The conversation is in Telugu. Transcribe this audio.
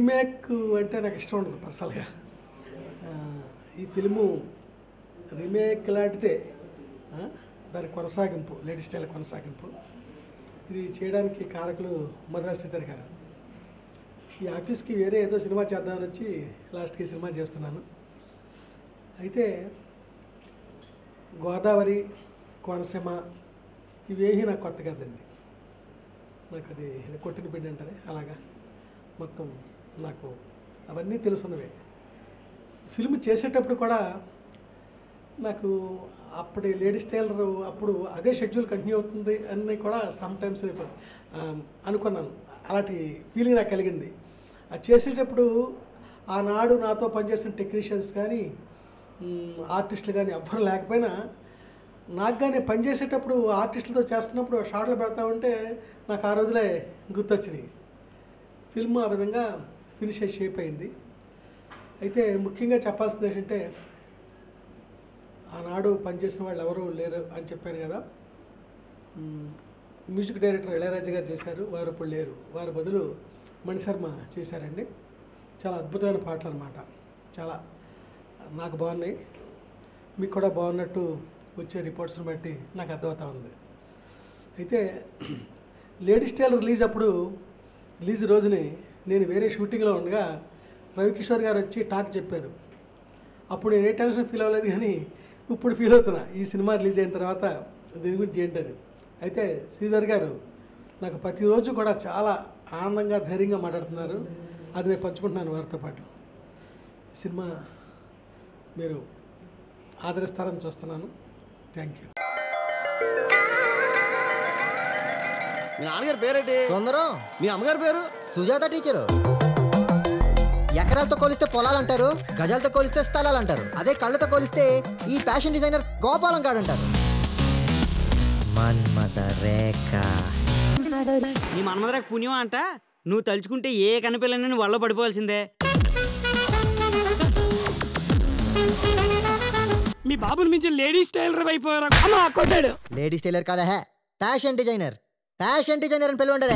రీమేక్ అంటే నాకు ఇష్టం ఉండదు పర్సనల్గా. ఈ ఫిల్ము రీమేక్ లాంటిదే, దాని కొనసాగింపు, లేడీ స్టైల్ కొనసాగింపు. ఇది చేయడానికి కారకులు మద్రాస్ శ్రీధర్ గారు. ఈ ఆఫీస్కి వేరే ఏదో సినిమా చేద్దామని వచ్చి లాస్ట్కి సినిమా చేస్తున్నాను. అయితే గోదావరి, కోనసీమ ఇవేమీ నాకు కొత్త కదండి. నాకు అది కొట్టిన పిండి అంటారే అలాగా మొత్తం నాకు అవన్నీ తెలుసున్నవే. ఫిల్మ్ చేసేటప్పుడు కూడా నాకు అప్పటి లేడీస్ టైలర్ అప్పుడు అదే షెడ్యూల్ కంటిన్యూ అవుతుంది అని కూడా సమ్టైమ్స్ అనుకున్నాను. అలాంటి ఫీలింగ్ నాకు కలిగింది. అది చేసేటప్పుడు ఆనాడు నాతో పనిచేసిన టెక్నీషియన్స్ కానీ ఆర్టిస్టులు కానీ ఎవ్వరు లేకపోయినా నాకు కానీ పనిచేసేటప్పుడు ఆర్టిస్టులతో చేస్తున్నప్పుడు షార్ట్లు పెడతా ఉంటే నాకు ఆ రోజులే గుర్తొచ్చినాయి. ఫిల్మ్ ఆ విధంగా ఫినిష్ అయ్యి షేప్ అయింది. అయితే ముఖ్యంగా చెప్పాల్సింది ఏంటంటే ఆనాడు పనిచేసిన వాళ్ళు ఎవరు లేరు అని చెప్పాను కదా. మ్యూజిక్ డైరెక్టర్ ఇళయరాజా గారు చేశారు, వారు ఇప్పుడు లేరు. వారి బదులు మణిశర్మ చేశారండి. చాలా అద్భుతమైన పాటలు అన్నమాట. చాలా నాకు బాగున్నాయి, మీకు కూడా బాగున్నట్టు వచ్చే రిపోర్ట్స్ని బట్టి నాకు అర్థమవుతా ఉంది. అయితే లేడీస్ టైలర్ రిలీజ్ రోజుని నేను వేరే షూటింగ్లో ఉండగా రవికిషోర్ గారు వచ్చి టాక్ చెప్పారు. అప్పుడు నేను ఏ టెన్షన్ ఫీల్ అవ్వలేదు, కానీ ఇప్పుడు ఫీల్ అవుతున్నా ఈ సినిమా రిలీజ్ అయిన తర్వాత దీని గురించి ఏంటని. అయితే శ్రీధర్ గారు నాకు ప్రతిరోజు కూడా చాలా ఆనందంగా ధైర్యంగా మాట్లాడుతున్నారు. అది నేను పంచుకుంటున్నాను వారితో పాటు. సినిమా మీరు ఆదరిస్తారని చూస్తున్నాను. Thank you. మీ నాన్నగారి పేరేంటి? సుందరం. మీ అమ్మగారి పేరు? సుజాత టీచరు. ఎకరాలతో కొలిస్తే పొలాలు అంటారు, గజాలతో కొలిస్తే స్థలాలు అంటారు. అదే కళ్ళతో కొలిస్తే ఈ ఫ్యాషన్ డిజైనర్ గోపాలం గారు అంటారు. మన్మథ రేఖ. నీ మన్మథరేఖ పుణ్యం అంట. నువ్వు తలుచుకుంటే ఏ కనిపిల్లని వల్ల పడిపోవాల్సిందే. మీ బాబుని మించి లేడీస్ టైలర్ అయిపోయారు. కొట్టాడు. లేడీస్ టైలర్ కాదా, ఫ్యాషన్ డిజైనర్. ఫ్యాషన్ డిజైనర్ అని పిలవండి.